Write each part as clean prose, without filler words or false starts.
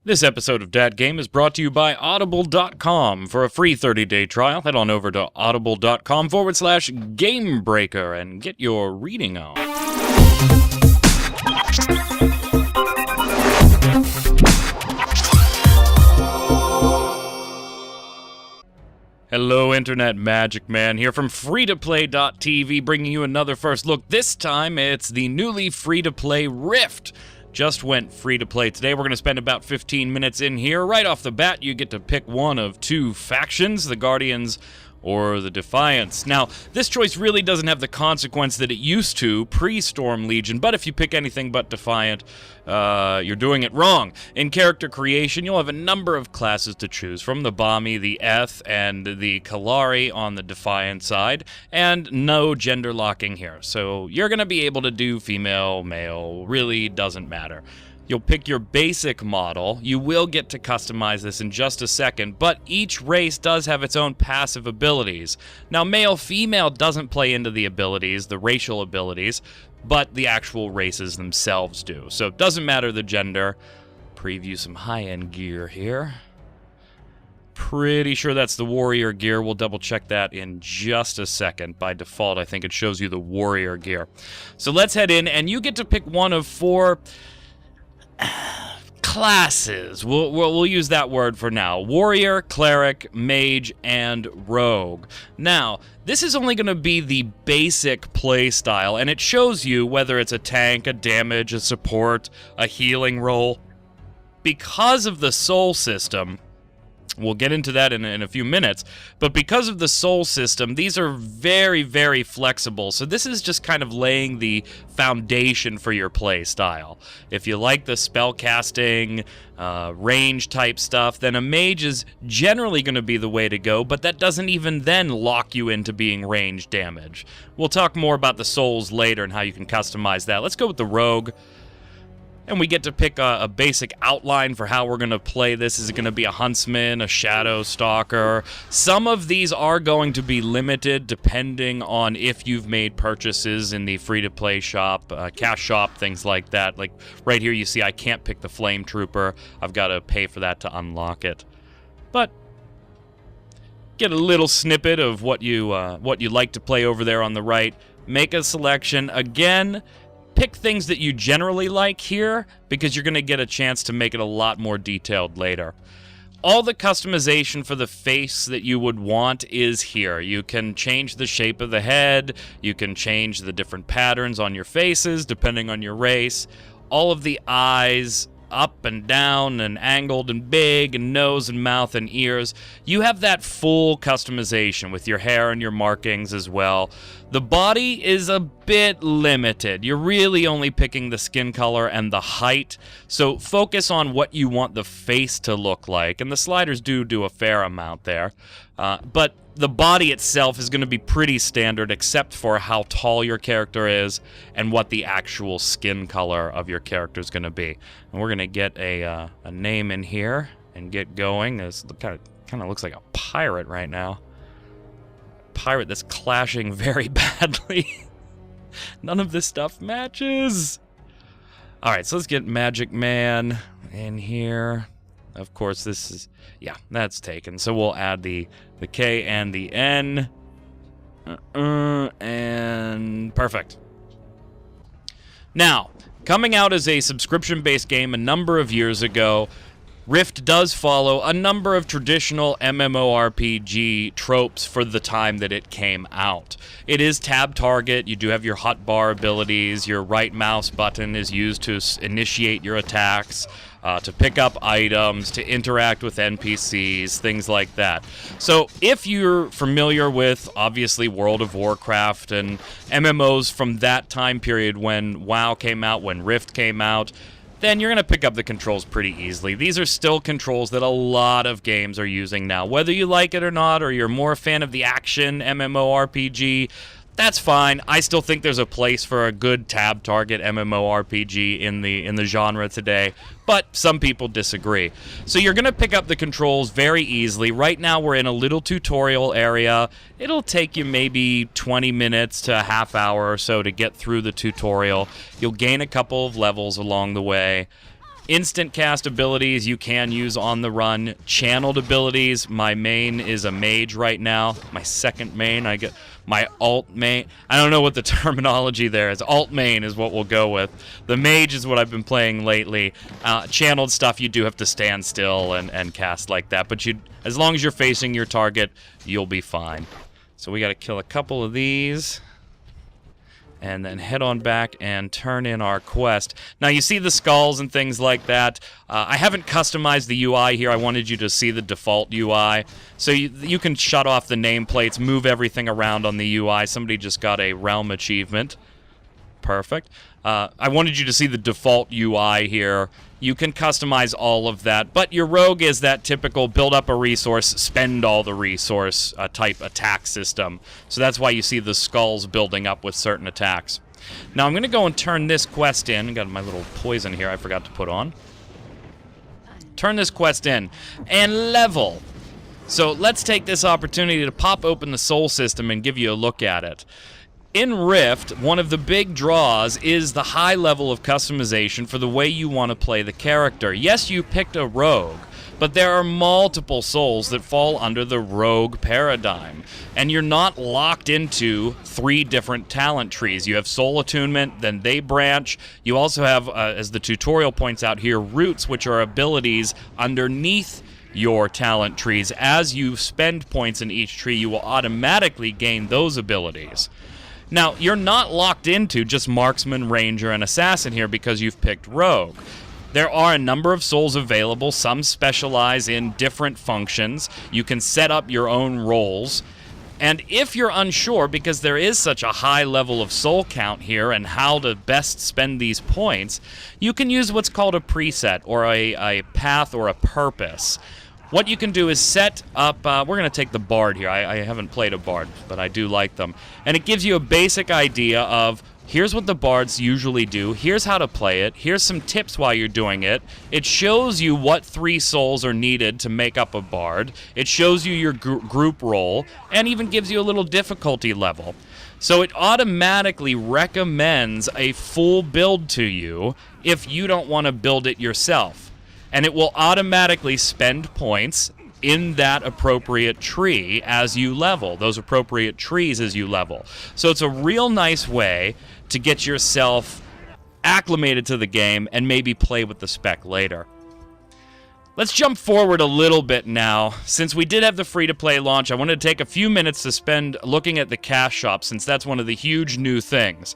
This episode of Dat Game is brought to you by Audible.com. For a free 30-day trial, head on over to audible.com/Gamebreaker and get your reading on. Hello, Internet Magic Man here from freetoplay.tv, bringing you another first look. This time, it's the newly free-to-play Rift. Just went free-to-play today. We're going to spend about 15 minutes in here. Right off the bat, you get to pick one of two factions, the Guardians or the Defiance. Now, this choice really doesn't have the consequence that it used to pre-Storm Legion, but if you pick anything but Defiant, you're doing it wrong. In character creation, you'll have a number of classes to choose from, the Bommy, the Eth, and the Kalari on the Defiant side, and no gender locking here. So you're going to be able to do female, male, really doesn't matter. You'll pick your basic model. You will get to customize this in just a second, but each race does have its own passive abilities. Now, male-female doesn't play into the abilities, the racial abilities, but the actual races themselves do. So it doesn't matter the gender. Preview some high-end gear here. Pretty sure that's the warrior gear. We'll double-check that in just a second. By default, I think it shows you the warrior gear. So let's head in, and you get to pick one of four classes. We'll use that word for now. Warrior, cleric, mage, and rogue. Now, this is only going to be the basic play style, and it shows you whether it's a tank, a damage, a support, a healing role. Because of the soul system, we'll get into that in a few minutes, but because of the soul system, these are very, very flexible. So this is just kind of laying the foundation for your play style. If you like the spell casting, range type stuff, then a mage is generally going to be the way to go, but that doesn't even then lock you into being range damage. We'll talk more about the souls later and how you can customize that. Let's go with the rogue. And we get to pick a basic outline for how we're going to play this. Is it going to be a huntsman, a shadow stalker? Some of these are going to be limited depending on if you've made purchases in the free-to-play shop, cash shop, things like that. Like right here you see I can't pick the flame trooper. I've got to pay for that to unlock it. But get a little snippet of what you like to play over there on the right. Make a selection. Again, pick things that you generally like here, because you're going to get a chance to make it a lot more detailed later. All the customization for the face that you would want is here. You can change the shape of the head, you can change the different patterns on your faces, depending on your race. All of the eyes, up and down and angled and big, and nose and mouth and ears. You have that full customization with your hair and your markings as well. The body is a bit limited. You're really only picking the skin color and the height, so focus on what you want the face to look like, and the sliders do a fair amount there. But the body itself is going to be pretty standard, except for how tall your character is and what the actual skin color of your character is going to be. And we're going to get a name in here and get going. This kind of looks like a pirate right now. Pirate that's clashing very badly. None of this stuff matches. All right, so let's get Magic Man in here. Of course, this is, yeah, that's taken. So we'll add the K and the N. And perfect. Now, coming out as a subscription-based game a number of years ago, Rift does follow a number of traditional MMORPG tropes for the time that it came out. It is tab target, you do have your hotbar abilities, your right mouse button is used to initiate your attacks, to pick up items, to interact with NPCs, things like that. So if you're familiar with, obviously, World of Warcraft and MMOs from that time period when WoW came out, when Rift came out, then you're going to pick up the controls pretty easily. These are still controls that a lot of games are using now. Whether you like it or not, or you're more a fan of the action MMORPG, that's fine. I still think there's a place for a good tab target MMORPG in the genre today, but some people disagree. So you're going to pick up the controls very easily. Right now we're in a little tutorial area. It'll take you maybe 20 minutes to a half hour or so to get through the tutorial. You'll gain a couple of levels along the way. Instant cast abilities you can use on the run. Channeled abilities, my main is a mage right now. My second main, I get my alt main. I don't know what the terminology there is. Alt main is what we'll go with. The mage is what I've been playing lately. Channeled stuff, you do have to stand still and cast like that, but as long as you're facing your target, you'll be fine. So we got to kill a couple of these, and then head on back and turn in our quest. Now, you see the skulls and things like that. I haven't customized the UI here. I wanted you to see the default UI. So you can shut off the nameplates, move everything around on the UI. Somebody just got a realm achievement. Perfect. I wanted you to see the default UI here. You can customize all of that, but your rogue is that typical build up a resource, spend all the resource type attack system. So that's why you see the skulls building up with certain attacks. Now I'm going to go and turn this quest in. Got my little poison here I forgot to put on. Turn this quest in and level. So let's take this opportunity to pop open the soul system and give you a look at it. In Rift, one of the big draws is the high level of customization for the way you want to play the character. Yes, you picked a rogue, but there are multiple souls that fall under the rogue paradigm, and you're not locked into 3 different talent trees. You have soul attunement, then they branch. You also have, as the tutorial points out here, roots, which are abilities underneath your talent trees. As you spend points in each tree, you will automatically gain those abilities. Now, you're not locked into just marksman, ranger, and assassin here because you've picked rogue. There are a number of souls available. Some specialize in different functions. You can set up your own roles. And if you're unsure, because there is such a high level of soul count here and how to best spend these points, you can use what's called a preset or a path or a purpose. What you can do is set up, we're going to take the Bard here. I haven't played a Bard, but I do like them. And it gives you a basic idea of, here's what the Bards usually do, here's how to play it, here's some tips while you're doing it. It shows you what 3 souls are needed to make up a Bard. It shows you your group role, and even gives you a little difficulty level. So it automatically recommends a full build to you if you don't want to build it yourself. And it will automatically spend points in that appropriate tree as you level, those appropriate trees as you level. So it's a real nice way to get yourself acclimated to the game and maybe play with the spec later. Let's jump forward a little bit now. Since we did have the free-to-play launch, I wanted to take a few minutes to spend looking at the cash shop, since that's one of the huge new things.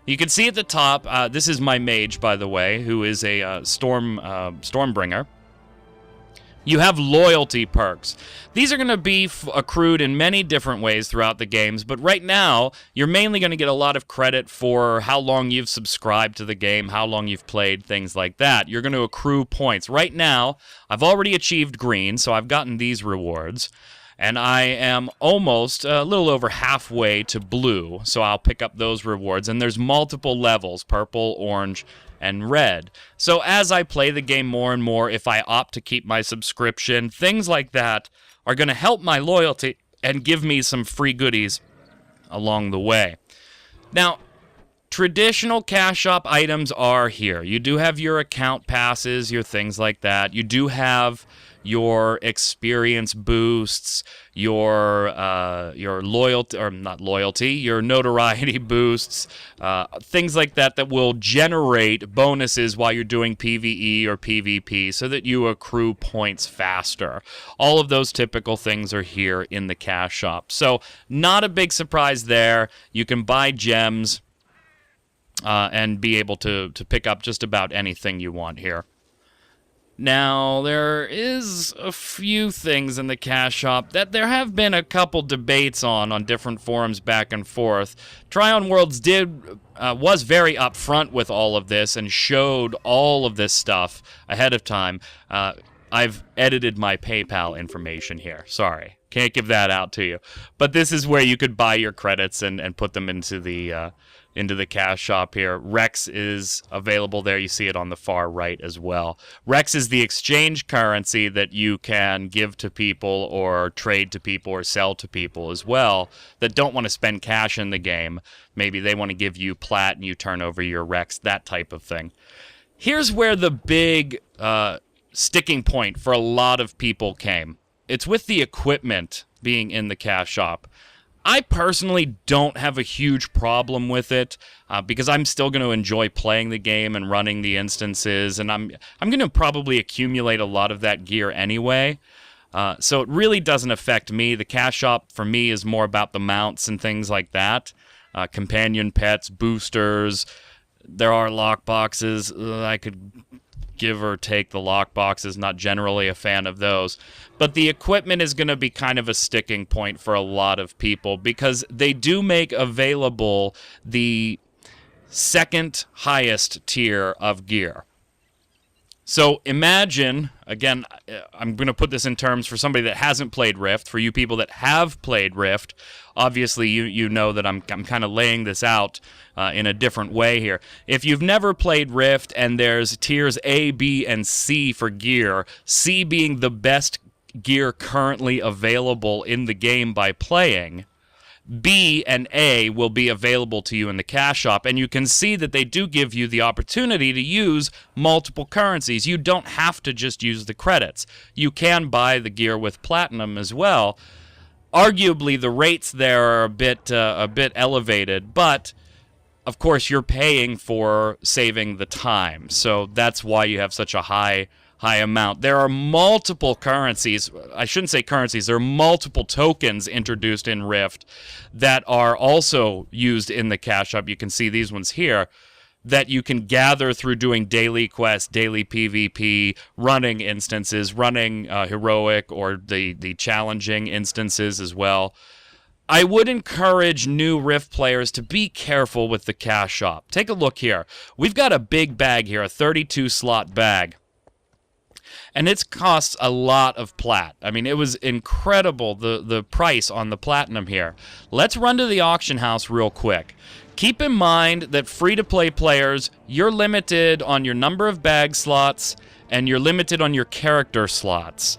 You can see at the top, this is my mage, by the way, who is a Stormbringer. You have loyalty perks. These are going to be accrued in many different ways throughout the games, but right now, you're mainly going to get a lot of credit for how long you've subscribed to the game, how long you've played, things like that. You're going to accrue points. Right now, I've already achieved green, so I've gotten these rewards. And I am almost a little over halfway to blue, so I'll pick up those rewards. And there's multiple levels, purple, orange, and red. So as I play the game more and more, if I opt to keep my subscription, things like that are going to help my loyalty and give me some free goodies along the way. Now, traditional cash shop items are here. You do have your account passes, your things like that. You do have your experience boosts, your loyalty, or not loyalty, your notoriety boosts, things like that that will generate bonuses while you're doing PvE or PvP so that you accrue points faster. All of those typical things are here in the cash shop. So not a big surprise there. You can buy gems and be able to pick up just about anything you want here. Now, there is a few things in the cash shop that there have been a couple debates on different forums back and forth. Trion Worlds was very upfront with all of this and showed all of this stuff ahead of time. I've edited my PayPal information here. Sorry, can't give that out to you. But this is where you could buy your credits and put them into the cash shop here. Rex is available there. You see it on the far right as well. Rex is the exchange currency that you can give to people or trade to people or sell to people as well that don't want to spend cash in the game. Maybe they want to give you plat and you turn over your Rex, that type of thing. Here's where the big sticking point for a lot of people came. It's with the equipment being in the cash shop. I personally don't have a huge problem with it because I'm still going to enjoy playing the game and running the instances, and I'm going to probably accumulate a lot of that gear anyway. So it really doesn't affect me. The cash shop for me is more about the mounts and things like that. Companion pets, boosters. There are lock boxes. I could give or take the lock boxes. Not generally a fan of those. But the equipment is going to be kind of a sticking point for a lot of people because they do make available the second highest tier of gear. So imagine, again, I'm going to put this in terms for somebody that hasn't played Rift. For you people that have played Rift, obviously you know that I'm kind of laying this out in a different way here. If you've never played Rift and there's tiers A, B, and C for gear, C being the best gear currently available in the game by playing, B and A will be available to you in the cash shop, and you can see that they do give you the opportunity to use multiple currencies. You don't have to just use the credits. You can buy the gear with platinum as well. Arguably, the rates there are a bit elevated, but of course you're paying for saving the time, so that's why you have such a high amount. There are multiple currencies. I shouldn't say currencies. There are multiple tokens introduced in Rift that are also used in the cash shop. You can see these ones here that you can gather through doing daily quests, daily PvP, running instances, running heroic or the challenging instances as well. I would encourage new Rift players to be careful with the cash shop. Take a look here. We've got a big bag here, a 32-slot bag. And it's costs a lot of plat. I mean, it was incredible, the price on the platinum here. Let's run to the auction house real quick. Keep in mind that free-to-play players, you're limited on your number of bag slots, and you're limited on your character slots.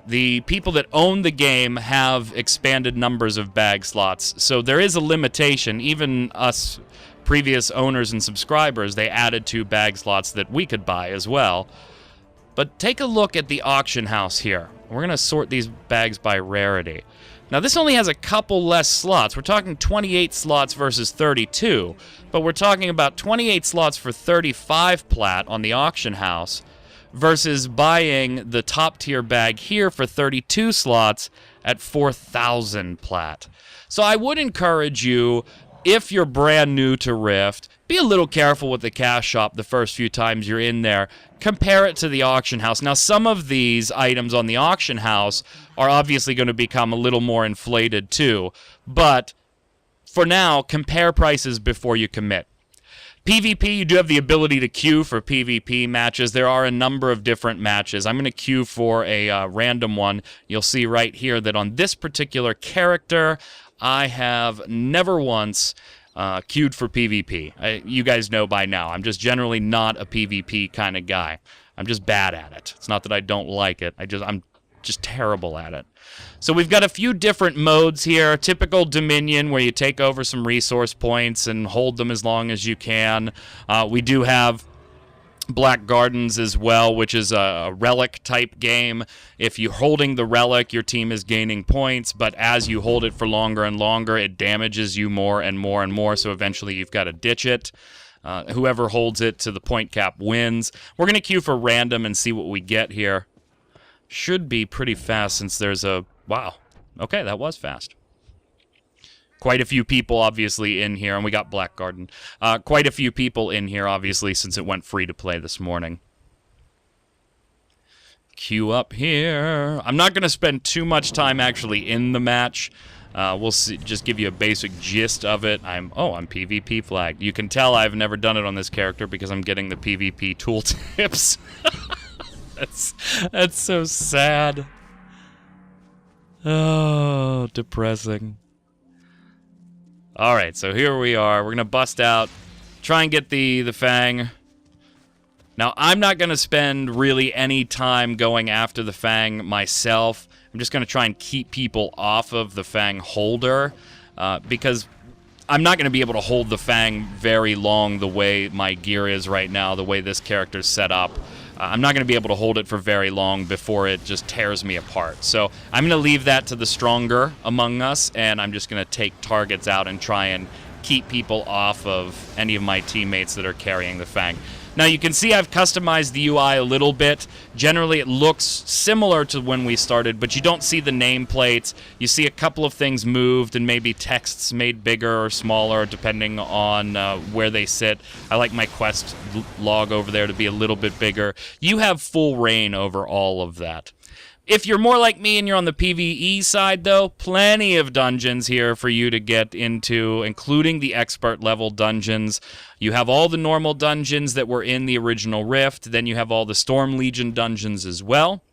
The people that own the game have expanded numbers of bag slots, so there is a limitation. Even us previous owners and subscribers, they added 2 bag slots that we could buy as well. But take a look at the auction house here. We're going to sort these bags by rarity. Now, this only has a couple less slots. We're talking 28 slots versus 32. But we're talking about 28 slots for 35 plat on the auction house versus buying the top-tier bag here for 32 slots at 4,000 plat. So I would encourage you, if you're brand new to Rift, be a little careful with the cash shop the first few times you're in there. Compare it to the auction house. Now, some of these items on the auction house are obviously going to become a little more inflated too. But for now, compare prices before you commit. PvP, you do have the ability to queue for PvP matches. There are a number of different matches. I'm going to queue for a random one. You'll see right here that on this particular character, I have never once queued for PvP. You guys know by now, I'm just generally not a PvP kind of guy. I'm just bad at it. It's not that I don't like it. I'm just terrible at it. So we've got a few different modes here. Typical Dominion, where you take over some resource points and hold them as long as you can. We do have Black Gardens as well, which is a relic type game. If you're holding the relic, your team is gaining points, but as you hold it for longer and longer, it damages you more and more and more, so eventually you've got to ditch it. Whoever holds it to the point cap wins. We're going to queue for random and see what we get here. Should be pretty fast since there's a... Wow. Okay, that was fast. Quite a few people, obviously, in here, and we got Black Garden. Quite a few people in here, obviously, since it went free to play this morning. Queue up here. I'm not going to spend too much time actually in the match. We'll see, just give you a basic gist of it. I'm PvP flagged. You can tell I've never done it on this character because I'm getting the PvP tooltips. That's so sad. Oh, depressing. Alright, so here we are. We're going to bust out, try and get the Fang. Now, I'm not going to spend really any time going after the Fang myself. I'm just going to try and keep people off of the Fang holder, because I'm not going to be able to hold the Fang very long the way my gear is right now, the way this character's set up. I'm not going to be able to hold it for very long before it just tears me apart. So I'm going to leave that to the stronger among us, and I'm just going to take targets out and try and keep people off of any of my teammates that are carrying the Fang. Now you can see I've customized the UI a little bit. Generally it looks similar to when we started, but you don't see the nameplates. You see a couple of things moved and maybe texts made bigger or smaller depending on where they sit. I like my quest log over there to be a little bit bigger. You have full reign over all of that. If you're more like me and you're on the PvE side, though, plenty of dungeons here for you to get into, including the expert level dungeons. You have all the normal dungeons that were in the original Rift, then you have all the Storm Legion dungeons as well.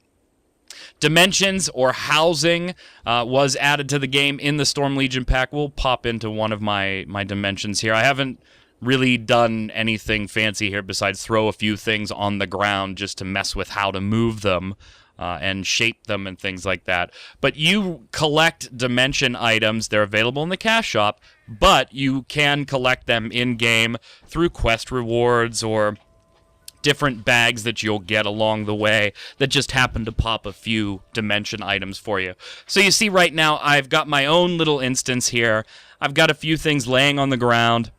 Dimensions or housing was added to the game in the Storm Legion pack. We'll pop into one of my dimensions here. I haven't really done anything fancy here besides throw a few things on the ground just to mess with how to move them. And shape them and things like that. But you collect dimension items. They're available in the cash shop, but you can collect them in-game through quest rewards or different bags that you'll get along the way that just happen to pop a few dimension items for you. So you see right now I've got my own little instance here. I've got a few things laying on the ground,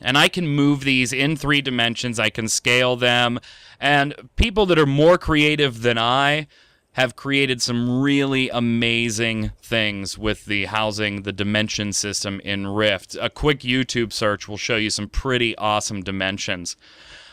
and I can move these in 3 dimensions. I can scale them. And people that are more creative than I have created some really amazing things with the housing, the dimension system in Rift. A quick YouTube search will show you some pretty awesome dimensions.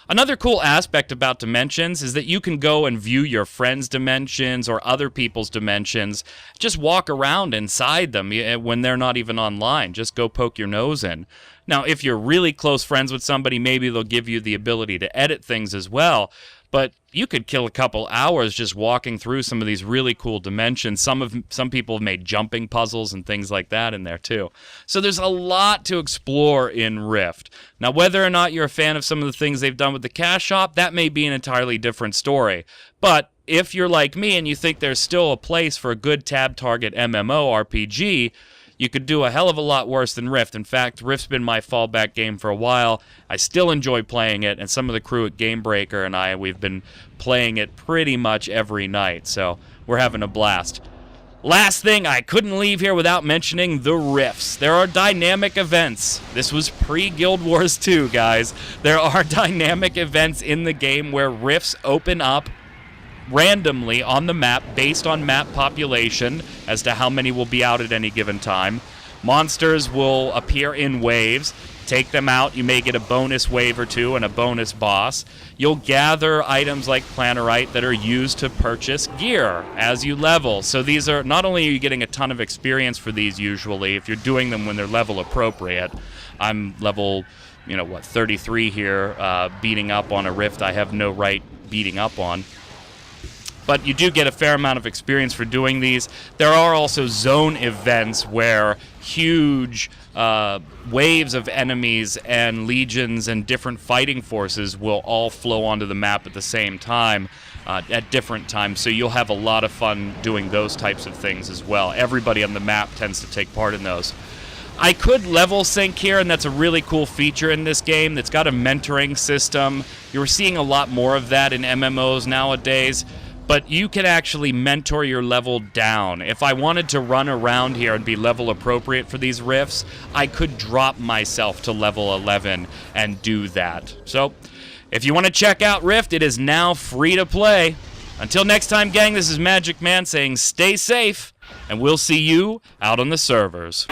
Another cool aspect about dimensions is that you can go and view your friends' dimensions or other people's dimensions. Just walk around inside them when they're not even online. Just go poke your nose in. Now, if you're really close friends with somebody, maybe they'll give you the ability to edit things as well. But you could kill a couple hours just walking through some of these really cool dimensions. Some people have made jumping puzzles and things like that in there too. So there's a lot to explore in Rift. Now, whether or not you're a fan of some of the things they've done with the cash shop, that may be an entirely different story. But if you're like me and you think there's still a place for a good tab target MMORPG, you could do a hell of a lot worse than Rift. In fact, Rift's been my fallback game for a while. I still enjoy playing it, and some of the crew at Gamebreaker and I, we've been playing it pretty much every night, so we're having a blast. Last thing, I couldn't leave here without mentioning the rifts. There are dynamic events. This was pre-Guild Wars 2, guys. There are dynamic events in the game where rifts open up randomly on the map based on map population as to how many will be out at any given time. Monsters will appear in waves. Take them out, you may get a bonus wave or two and a bonus boss. You'll gather items like Planarite that are used to purchase gear as you level. So these are, not only are you getting a ton of experience for these usually, if you're doing them when they're level appropriate. I'm level, 33 here, beating up on a rift I have no right beating up on. But you do get a fair amount of experience for doing these. There are also zone events where huge waves of enemies and legions and different fighting forces will all flow onto the map at the same time at different times. So you'll have a lot of fun doing those types of things as well. Everybody on the map tends to take part in those. I could level sync here, and that's a really cool feature in this game that's got a mentoring system. You're seeing a lot more of that in MMOs nowadays. But you can actually mentor your level down. If I wanted to run around here and be level appropriate for these rifts, I could drop myself to level 11 and do that. So, if you want to check out Rift, it is now free to play. Until next time, gang, this is Magic Man saying stay safe, and we'll see you out on the servers.